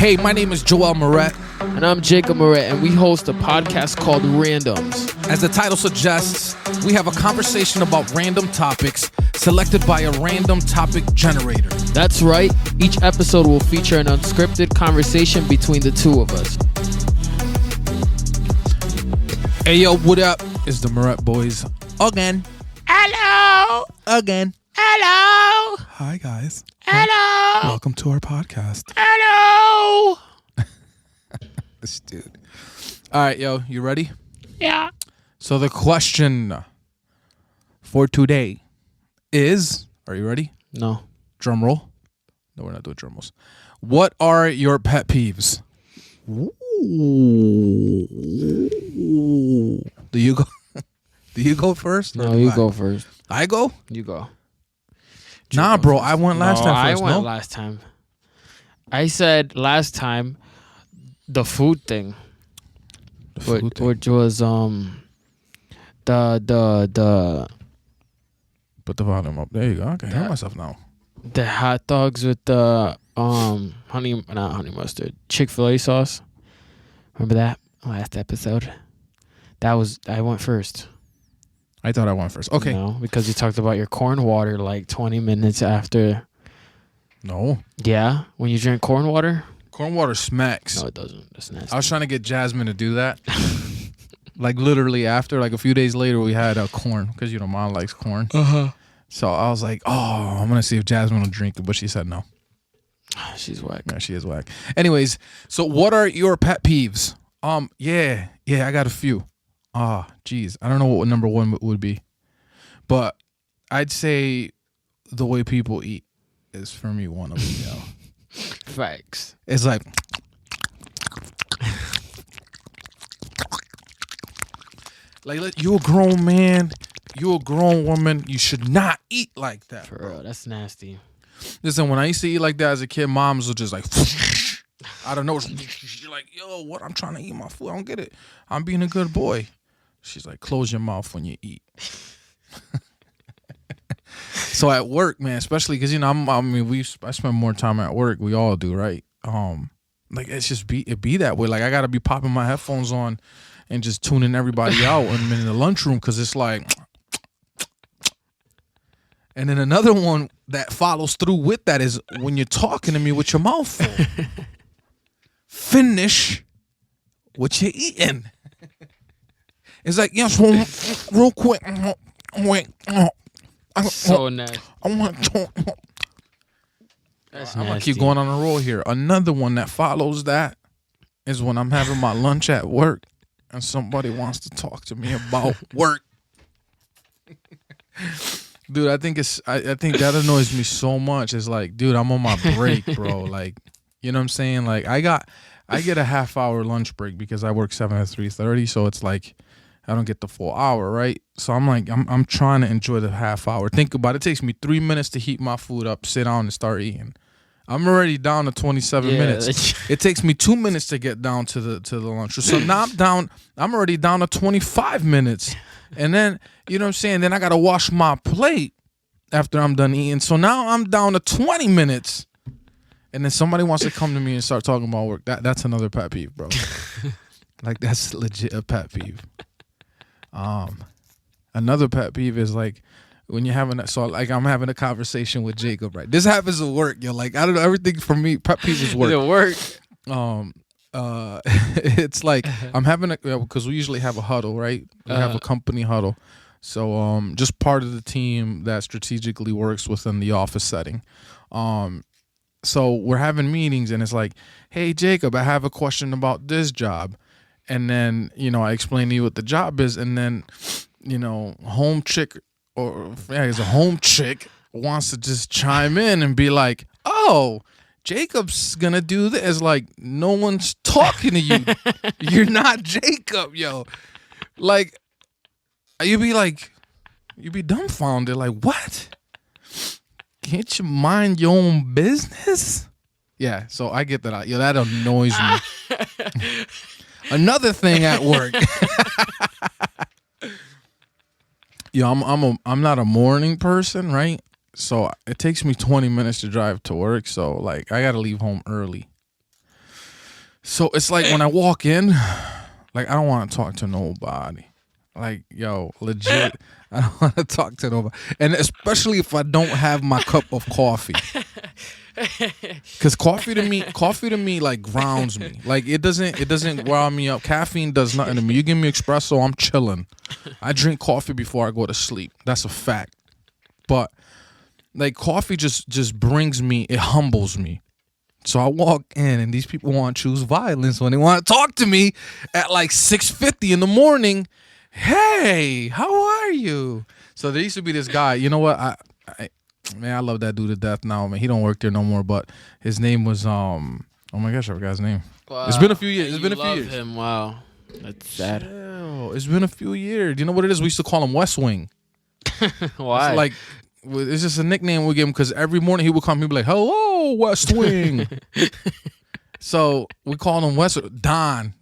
Hey, my name is Joel Moret. And I'm Jacob Moret, and we host a podcast called Randoms. As the title suggests, we have a conversation about random topics selected by a random topic generator. That's right. Each episode will feature an unscripted conversation between the two of us. Hey, yo, what up? It's the Moret Boys again. Hello. Again. Hello. Hi, guys. Hello. Welcome to our podcast. Hello. This dude. All right, yo, you ready? Yeah. So the question for today is, are you ready? No. Drum roll. No, we're not doing drum rolls. What are your pet peeves? Ooh. Do you go? Do you go first? No, you go first. I go? You go. Nah, bro. I went last time first. I went last time. I said last time the food thing. Which was the Put the volume up. There you go. I can hear myself now. The hot dogs with the not honey mustard, Chick-fil-A sauce. Remember that last episode? I went first. I thought I went first. Okay. No, because you talked about your corn water like 20 minutes after. No. Yeah, when you drink corn water. Corn water smacks. No, it doesn't. That's nasty. I was trying to get Jasmine to do that. Like literally after, like a few days later, we had corn because Mom likes corn. So I was like, oh, I'm gonna see if Jasmine will drink it, but she said no. She's whack. Yeah, she is whack. Anyways, so what are your pet peeves? Yeah, I got a few. Geez, I don't know what number one would be, but I'd say the way people eat is for me one of them. Yo. Facts. It's like. Like, you a grown man, you a grown woman, you should not eat like that. For real, that's nasty. Listen, when I used to eat like that as a kid, moms would just like, I don't know. You're like, yo, what? I'm trying to eat my food. I don't get it. I'm being a good boy. She's like, close your mouth when you eat. So at work, man, especially because, I spend more time at work. We all do, right? Like, it's just it be that way. Like, I got to be popping my headphones on and just tuning everybody out when I'm in the lunchroom because it's like. And then another one that follows through with that is when you're talking to me with your mouth full. Finish what you're eating. It's like, yes, real quick. Wait. So nasty. I want to. That's I'm going to nasty. keep going on a roll here. Another one that follows that is when I'm having my lunch at work and somebody wants to talk to me about work. Dude, I think that annoys me so much. It's like, dude, I'm on my break, bro. Like, you know what I'm saying? Like, I get a half-hour lunch break because I work 7 to 3:30, so it's like I don't get the full hour, right? So I'm like, I'm trying to enjoy the half hour. Think about it. It takes me 3 minutes to heat my food up, sit down, and start eating. I'm already down to 27 minutes. It takes me 2 minutes to get down to the lunch. So now I'm already down to 25 minutes. And then, you know what I'm saying? Then I got to wash my plate after I'm done eating. So now I'm down to 20 minutes. And then somebody wants to come to me and start talking about work. That's another pet peeve, bro. Like, that's legit a pet peeve. Another pet peeve is like when you're having I'm having a conversation with Jacob, right? This happens at work, yo. Like, I don't know, everything for me, pet peeve is work. It work. It's like I'm having because we usually have a huddle, right? We have a company huddle. So just part of the team that strategically works within the office setting. So we're having meetings and it's like, hey, Jacob, I have a question about this job. And then, I explain to you what the job is. And then, home chick it's a home chick wants to just chime in and be like, oh, Jacob's going to do this. Like, no one's talking to you. You're not Jacob, yo. Like, you'd be dumbfounded. Like, what? Can't you mind your own business? Yeah, so I get that. Yo, that annoys me. Another thing at work. Yo, I'm not a morning person, right? So it takes me 20 minutes to drive to work. So like I gotta leave home early. So it's like when I walk in, like I don't want to talk to nobody. Like, yo, legit, I don't want to talk to nobody, and especially if I don't have my cup of coffee. Cause coffee to me like grounds me. Like it doesn't ground me up. Caffeine does nothing to me. You give me espresso, I'm chilling. I drink coffee before I go to sleep. That's a fact. But like coffee just brings me, it humbles me. So I walk in and these people want to choose violence when they want to talk to me at like 6:50 in the morning. Hey, how are you? So there used to be this guy. You know what? Man, I love that dude to death now, man. He don't work there no more, but his name was oh my gosh, I forgot his name. Wow. It's been a few years. It's You been a few love years. him. Wow, that's sad. Chill. It's been a few years. Do you know what it is? We used to call him West Wing. Why? It's like it's just a nickname we give him because every morning he would come. He'd be like, "Hello, West Wing." So we call him Donnie.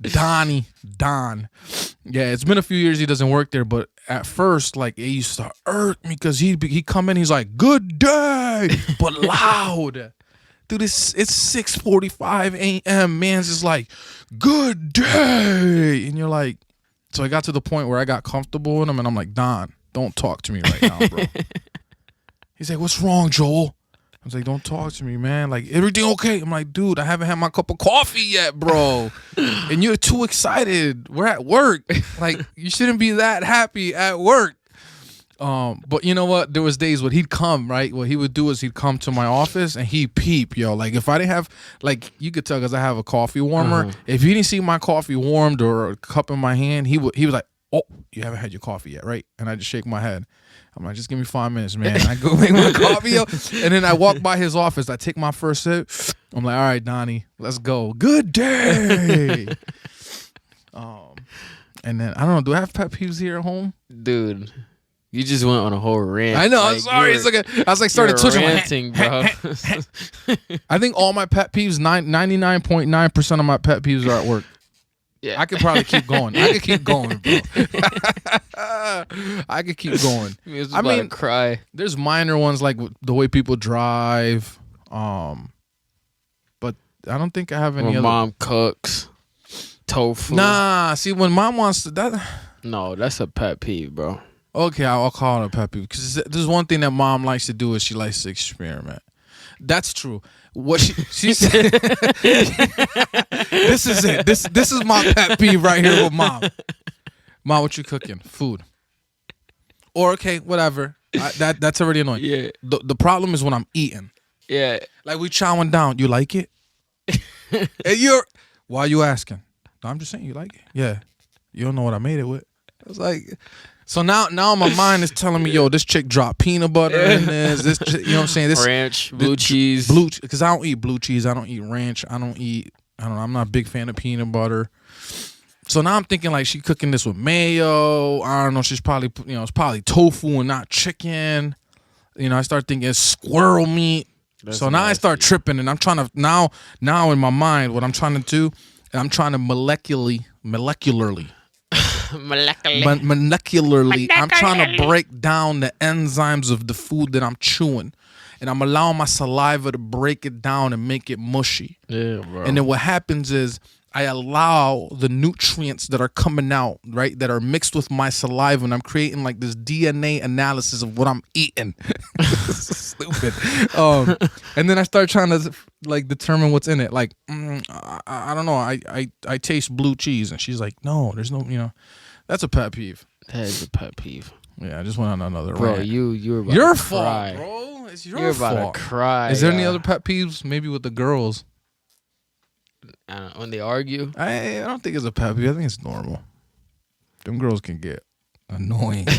Yeah, it's been a few years he doesn't work there, but at first, like it used to irk me because he come in, he's like, "Good day," but loud. Dude, it's 6:45 a.m. Man's just like, "Good day," and you're like, so I got to the point where I got comfortable with him, and I'm like, "Don, don't talk to me right now, bro." He's like, "What's wrong, Joel?" I was like, "Don't talk to me, man. Like, everything okay?" I'm like, "Dude, I haven't had my cup of coffee yet, bro. And you're too excited. We're at work. Like, you shouldn't be that happy at work." But you know what? There was days when he'd come, right? What he would do is he'd come to my office and he'd peep, yo. Like, if I didn't have, like, you could tell because I have a coffee warmer. If he didn't see my coffee warmed or a cup in my hand, he was like, "Oh, you haven't had your coffee yet, right?" And I just shake my head. I'm like, "Just give me 5 minutes, man." I go make my coffee, yo. And then I walk by his office. I take my first sip. I'm like, "All right, Donnie, let's go. Good day." And then, I don't know, do I have pet peeves here at home? Dude, you just went on a whole rant. I know, I'm sorry. It's like I was like started twitching. Ranting, bro. I think all my pet peeves, 99.9% of my pet peeves are at work. Yeah. I could probably keep going. I could keep going, bro. I could keep going. I mean, cry. There's minor ones like the way people drive, but I don't think I have any when other. mom cooks tofu. Nah, see when mom wants to that. No, that's a pet peeve, bro. Okay, I'll call it a pet peeve because there's one thing that mom likes to do is she likes to experiment. That's true. What she said. This is it. This is my pet peeve right here with mom. Mom, what you cooking? Food. Or okay, whatever. That's already annoying. Yeah. The problem is when I'm eating. Yeah. Like we chowing down. You like it? And why are you asking? No, I'm just saying you like it. Yeah. You don't know what I made it with. I was like, so now my mind is telling me, yo, this chick dropped peanut butter in this. You know what I'm saying? This ranch, blue cheese. Because I don't eat blue cheese. I don't eat ranch. I don't know. I'm not a big fan of peanut butter. So now I'm thinking like she cooking this with mayo. I don't know. She's probably, it's probably tofu and not chicken. I start thinking it's squirrel meat. That's so now I start tripping, and I'm trying to now in my mind what I'm trying to do, and I'm trying to molecularly. I'm trying to break down the enzymes of the food that I'm chewing, and I'm allowing my saliva to break it down and make it mushy. Yeah, bro. And then what happens is I allow the nutrients that are coming out, right, that are mixed with my saliva, and I'm creating like this DNA analysis of what I'm eating. Stupid. And then I start trying to like determine what's in it. Like, I don't know. I taste blue cheese, and she's like, "No, there's no, That's a pet peeve. That is a pet peeve. Yeah, I just went on another bro. rant. You're about Your to fault, cry. bro. It's your You're fault. about to cry. Is there any other pet peeves? Maybe with the girls. When they argue? I don't think it's a pet peeve. I think it's normal. Them girls can get annoying. No,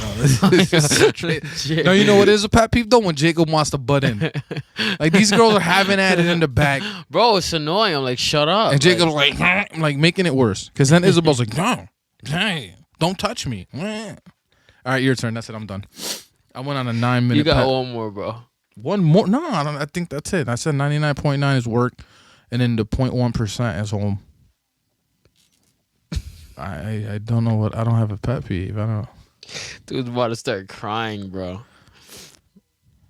you know what is a pet peeve though? When Jacob wants to butt in. Like these girls are having at it in the back. Bro, it's annoying. I'm like, shut up. And Jacob's like making it worse. Because then Isabel's like, no, hey, don't touch me. All right, your turn. That's it. I'm done. I went on a 9-minute. You got one more, bro. One more? No, I think that's it. I said 99.9 is work, and then the 0.1% is home. I don't know what. I don't have a pet peeve. I don't know. Dude's about to start crying, bro.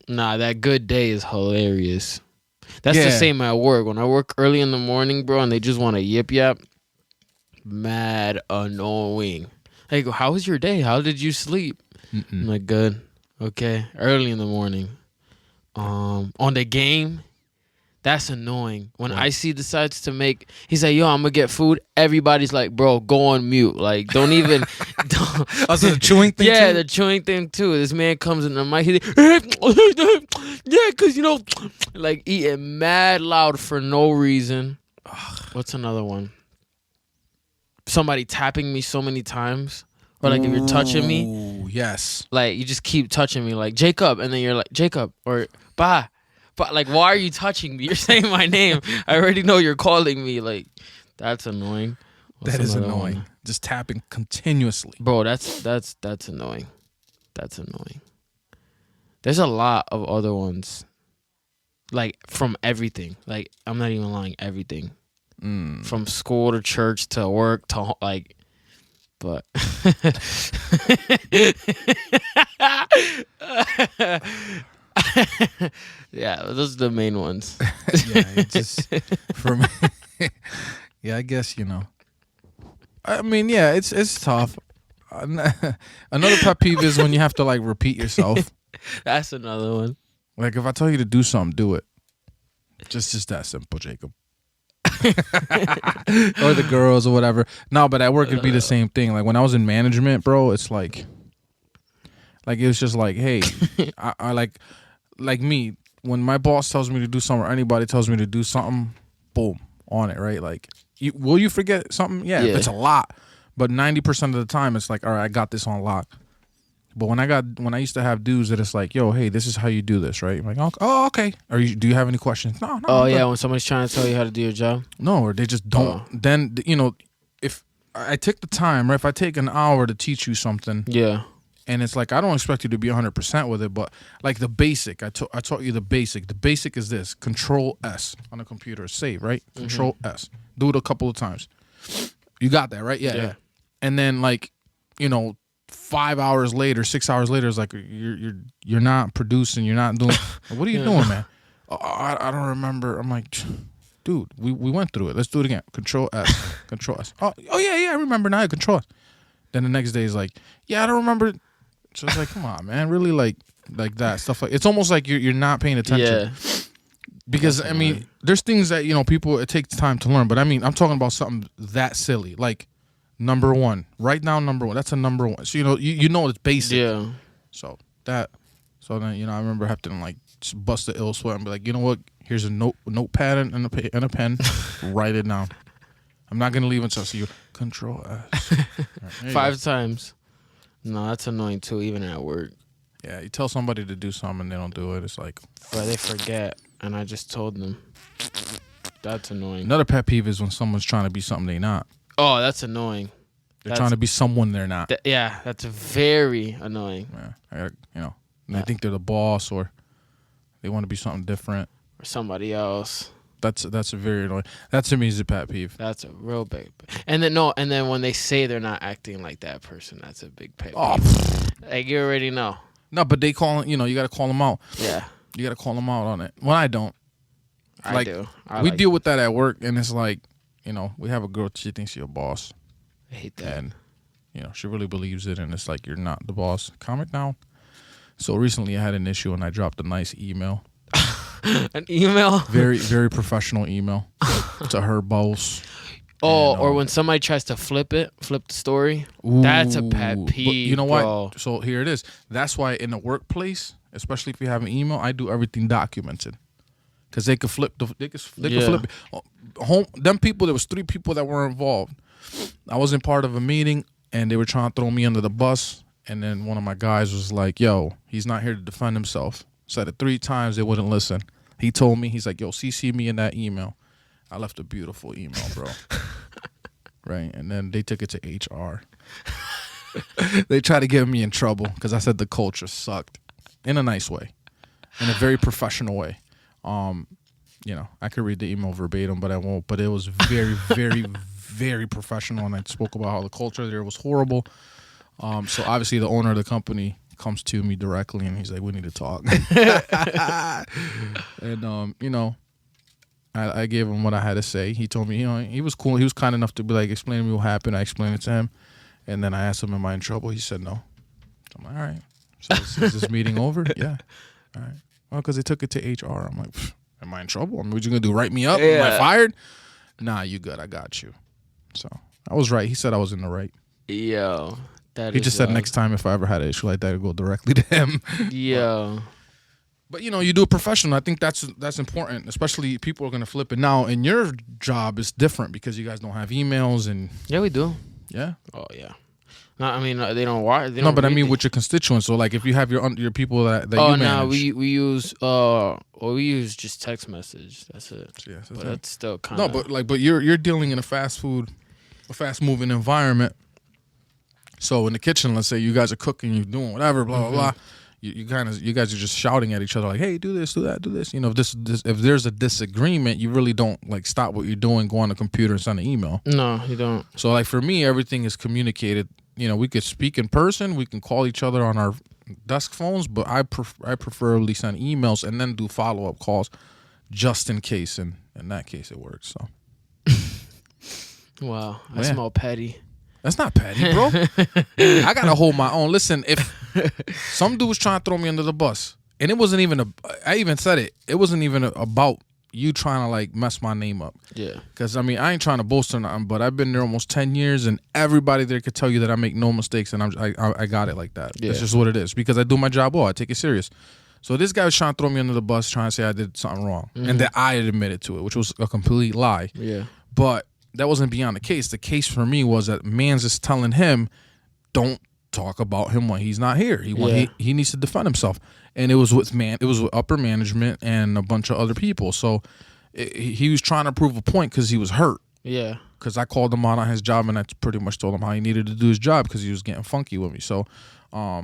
Nah, that good day is hilarious. That's the Yeah. same at work. When I work early in the morning, bro, and they just want to yip yap, mad annoying. Like, how was your day? How did you sleep? I'm like, good. Okay. Early in the morning. On the game, that's annoying. When IC decides to make, he's like, yo, I'm gonna get food. Everybody's like, bro, go on mute. Like, don't even. Don't. Also, the chewing thing. Yeah, too? the chewing thing too. This man comes in the mic, he's like, yeah, cause you know, like eating mad loud for no reason. What's another one? Somebody tapping me so many times, or like if you're touching me, Ooh, yes. like you just keep touching me, like Jacob, and then you're like Jacob or Ba. But like, why are you touching me? You're saying my name. I already know you're calling me. Like, that's annoying. What's That is another annoying. one? Just tapping continuously. Bro, that's annoying. That's annoying. There's a lot of other ones. Like from everything. Like I'm not even lying, everything. From school to church to work to like but yeah, those are the main ones. Yeah, it just for me. Yeah, I guess I mean, yeah, it's tough. Another pet peeve is when you have to like repeat yourself. That's another one. Like if I tell you to do something, do it. Just that simple, Jacob. Or the girls or whatever. No, but at work it'd be the same thing. Like when I was in management, bro, it's like it was just like, hey, I like me, when my boss tells me to do something or anybody tells me to do something, boom, on it, right? Like, will you forget something? Yeah, Yeah. it's a lot. But 90% of the time, it's like, all right, I got this on lock. But when I used to have dudes that it's like, yo, hey, this is how you do this, right? I'm like, oh, okay. Do you have any questions? No. Oh I'm yeah, good. when somebody's trying to tell you how to do your job. No, or they just don't. Then, if I take the time, right? If I take an hour to teach you something, Yeah. and it's like, I don't expect you to be 100% with it, but like the basic, I taught you the basic. The basic is this: Control S on a computer, save, right? Control S. Do it a couple of times. You got that, right? Yeah. And then 5 hours later, 6 hours later, it's like you're not producing, you're not doing. What are you doing, man? I don't remember. I'm like, dude, we went through it. Let's do it again. Control S. Control S. Oh yeah, I remember now. Control S. Then the next day is like, yeah, I don't remember. So it's like, come on, man, really like that stuff. Like it's almost like you're not paying attention. Yeah. Because I mean, there's things that people it takes time to learn. But I mean, I'm talking about something that silly, like number one. Write down number one. That's a number one. So you know it's basic. Yeah. So then I remember having to like just bust the ill sweat and be like, you know what? Here's a notepad and a pen. Write it down. I'm not gonna leave until I see you. Control S. Right, 5 times. No, that's annoying too, even at work. Yeah, you tell somebody to do something and they don't do it. It's like, But they forget, and I just told them. That's annoying. another pet peeve is when someone's trying to be something they're not. Oh, that's annoying. They're trying to be someone they're not. Yeah, that's very annoying. Yeah, and they think they're the boss or they want to be something different. Or somebody else. That's a very annoying. That to me is a pet peeve. That's a real big. And then when they say they're not acting like that person, that's a big pet peeve. Oh, Like you already know. no, but they call you got to call them out. Yeah, You got to call them out on it. When I don't. I do. We deal with that at work, and it's like, we have a girl. She thinks she's a boss, I hate that. and she really believes it, and it's like you're not the boss. Calm it down. So recently, I had an issue, and I dropped a nice email. An email? Very, very professional email to her boss. Oh, And, or when somebody tries to flip the story. That's a pet Ooh, peeve. but you know bro. what? So here it is. That's why in the workplace, especially if you have an email, I do everything documented. Because they could flip they could flip it. Them people, there was 3 people that were involved. I wasn't part of a meeting, and they were trying to throw me under the bus. And then one of my guys was like, yo, he's not here to defend himself. Said it 3 times, they wouldn't listen. He told me, he's like, yo, CC me in that email. I left a beautiful email, bro. Right? And then they took it to HR. They tried to get me in trouble because I said the culture sucked. In a nice way. In a very professional way. I could read the email verbatim, but I won't. But it was very, very, very professional, and I spoke about how the culture there was horrible. So obviously the owner of the company comes to me directly, and he's like, we need to talk. And I gave him what I had to say. He told me, he was cool. He was kind enough to be like, explain to me what happened. I explained it to him. And then I asked him, am I in trouble? He said no. I'm like, all right. So is this meeting over? Yeah. All right. Well, because they took it to HR. I'm like, am I in trouble? I mean, what you going to do, write me up? Am I fired? Nah, you good. I got you. So I was right. He said I was in the right. Yo. He just said next time if I ever had an issue like that, I'd go directly to him. Yo. But you do it professional. I think that's important, especially people are going to flip it. Now, in your job, it's different because you guys don't have emails and... Yeah, we do. Yeah? Oh, yeah. No, I mean, they don't watch. No, but I mean with your constituents. So, like, if you have your people that you manage. Oh, no, we use just text message. That's it. Yeah, but that's still kind of... No, but you're dealing in a fast-moving environment. So, in the kitchen, let's say you guys are cooking, you're doing whatever, blah, blah, blah. You guys are just shouting at each other like, hey, do this, do that, do this. If there's a disagreement, you really don't like stop what you're doing, go on the computer and send an email. No, you don't. So like for me, everything is communicated. We could speak in person, we can call each other on our desk phones, but I preferably send emails and then do follow-up calls just in case. And in that case, it works. So. Wow, I smell petty. That's not petty, bro. I gotta hold my own. Listen, if some dude was trying to throw me under the bus, and it wasn't even I even said it. It wasn't even about you trying to like mess my name up. Yeah. Because I mean, I ain't trying to boast or nothing, but I've been there almost 10 years, and everybody there could tell you that I make no mistakes, and I got it like that. Yeah. That's just what it is. Because I do my job well. I take it serious. So this guy was trying to throw me under the bus, trying to say I did something wrong, and that I had admitted to it, which was a complete lie. Yeah. But that wasn't beyond the case. The case for me was that Mans is telling him, don't talk about him when he's not here. He needs to defend himself. And it was with upper management and a bunch of other people. So he was trying to prove a point because he was hurt. Yeah. Because I called him out on his job and I pretty much told him how he needed to do his job because he was getting funky with me. So, I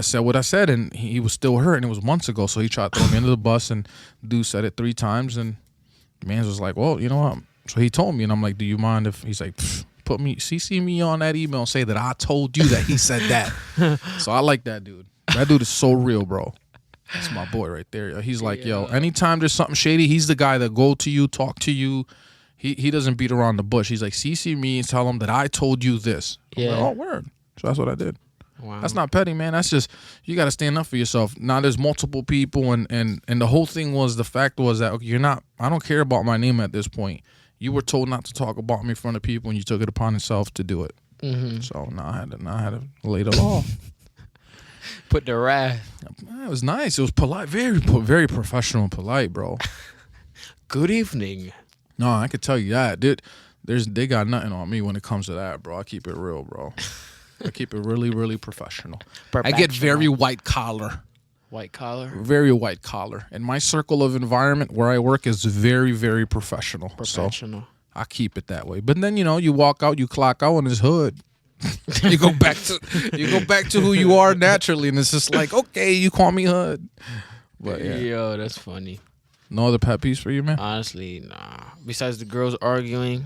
said what I said, and he was still hurt, and it was months ago. So he tried to throw me under the bus, and dude said it 3 times, and Mans was like, well, you know what? So he told me, and I'm like, do you mind if he's like, CC me on that email and say that I told you that he said that. So I like that dude. That dude is so real, bro. That's my boy right there. He's like, yo, anytime there's something shady, he's the guy that go to you, talk to you. He doesn't beat around the bush. He's like, CC me and tell him that I told you this. I'm like, oh, word. So that's what I did. Wow. That's not petty, man. That's just, you got to stand up for yourself. Now there's multiple people, and the whole thing was, the fact was that, okay, I don't care about my name at this point. You were told not to talk about me in front of people, and you took it upon yourself to do it. Mm-hmm. So now I had to lay the law. Put the wrath. It was nice. It was polite, very, very professional and polite, bro. Good evening. No, I could tell you that, dude. They got nothing on me when it comes to that, bro. I keep it real, bro. I keep it really, really professional. I get very white collar. White collar? Very white collar. And my circle of environment where I work is very, very professional. Professional. So I keep it that way. But then, you walk out, you clock out, and it's hood. you go back to who you are naturally, and it's just like, okay, you call me hood. But yeah. Yo, that's funny. No other pet peeves for you, man? Honestly, nah. Besides the girls arguing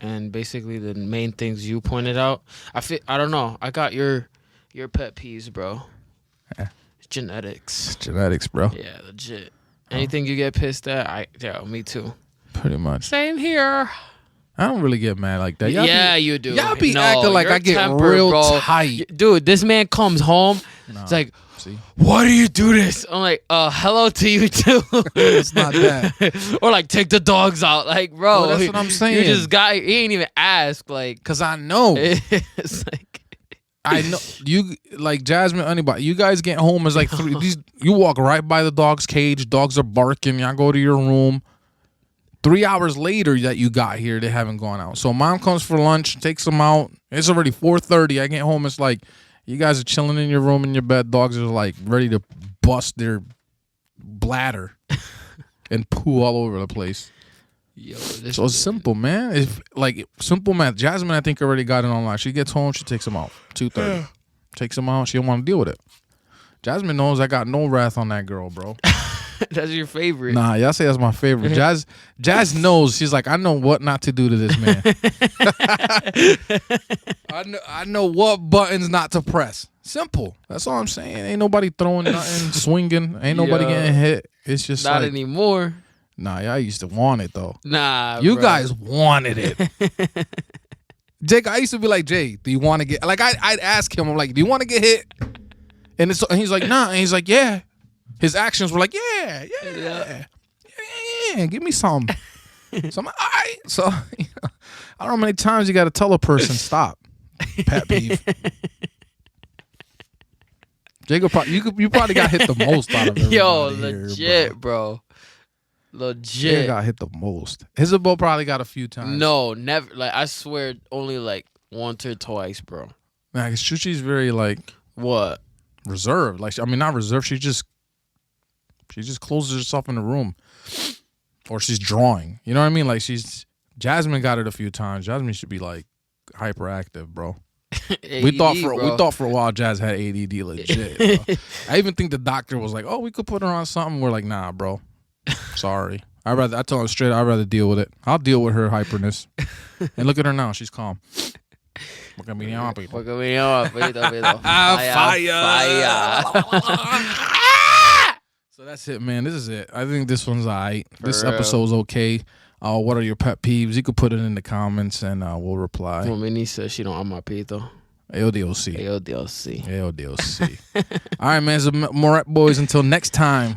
and basically the main things you pointed out, I don't know. I got your pet peeves, bro. Yeah. It's genetics. It's genetics, bro. Yeah, legit. Anything you get pissed at, me too. Pretty much. Same here. I don't really get mad like that. You do. Y'all be acting like I get real tight. Dude, this man comes home. No. It's like, why do you do this? I'm like, hello to you too. It's not that. Or like, take the dogs out. Like, bro, that's what I'm saying. You just he ain't even ask. Like, cause I know. It's like, I know you like Jasmine. Anybody, you guys get home is like you walk right by the dog's cage. Dogs are barking. Y'all go to your room. 3 hours later that you got here, they haven't gone out. So mom comes for lunch, takes them out. It's already 4:30. I get home. It's like you guys are chilling in your room in your bed. Dogs are like ready to bust their bladder and poo all over the place. Yo, so it's simple, man. It's like simple math. Jasmine, I think, already got it online. She gets home, she takes them out. 2:30. Takes them out. She don't want to deal with it. Jasmine knows I got no wrath on that girl, bro. That's your favorite. Nah, y'all say that's my favorite. Jazz knows. She's like, I know what not to do to this man. I know what buttons not to press. Simple. That's all I'm saying. Ain't nobody throwing nothing, swinging. Ain't nobody getting hit. It's just Not like, anymore. nah, y'all used to want it though. Nah, You bro. guys wanted it. Jake, I used to be like, Jay, do you want to get, like, I'd ask him, I'm like, do you want to get hit? And he's like, nah. And he's like, yeah. His actions were like, yeah, give me some. So I'm like, all right. So, I don't know how many times you got to tell a person, stop. Pet peeve. Jacob, you probably got hit the most out of everybody. Yo, here, legit, bro. Legit. Jacob got hit the most. Isabel probably got a few times. No, never. Like, I swear, only like once or twice, bro. Man, Chuchi's very like What? reserved. Like, I mean, not reserved. She just closes herself in the room, or she's drawing. You know what I mean? Like, Jasmine got it a few times. Jasmine should be like hyperactive, bro. We thought for a while Jazz had ADD legit. Bro. I even think the doctor was like, "Oh, we could put her on something." We're like, "Nah, bro. Sorry. I told her straight. I'd rather deal with it. I'll deal with her hyperness." And look at her now. She's calm. Fire. So that's it, man. This is it. I think this one's all right. This episode's okay. What are your pet peeves? You could put it in the comments and we'll reply. Well, Minnie says she don't amar pito. AODOC. AODLC. AODOC. All right, man. So, more boys. Until next time.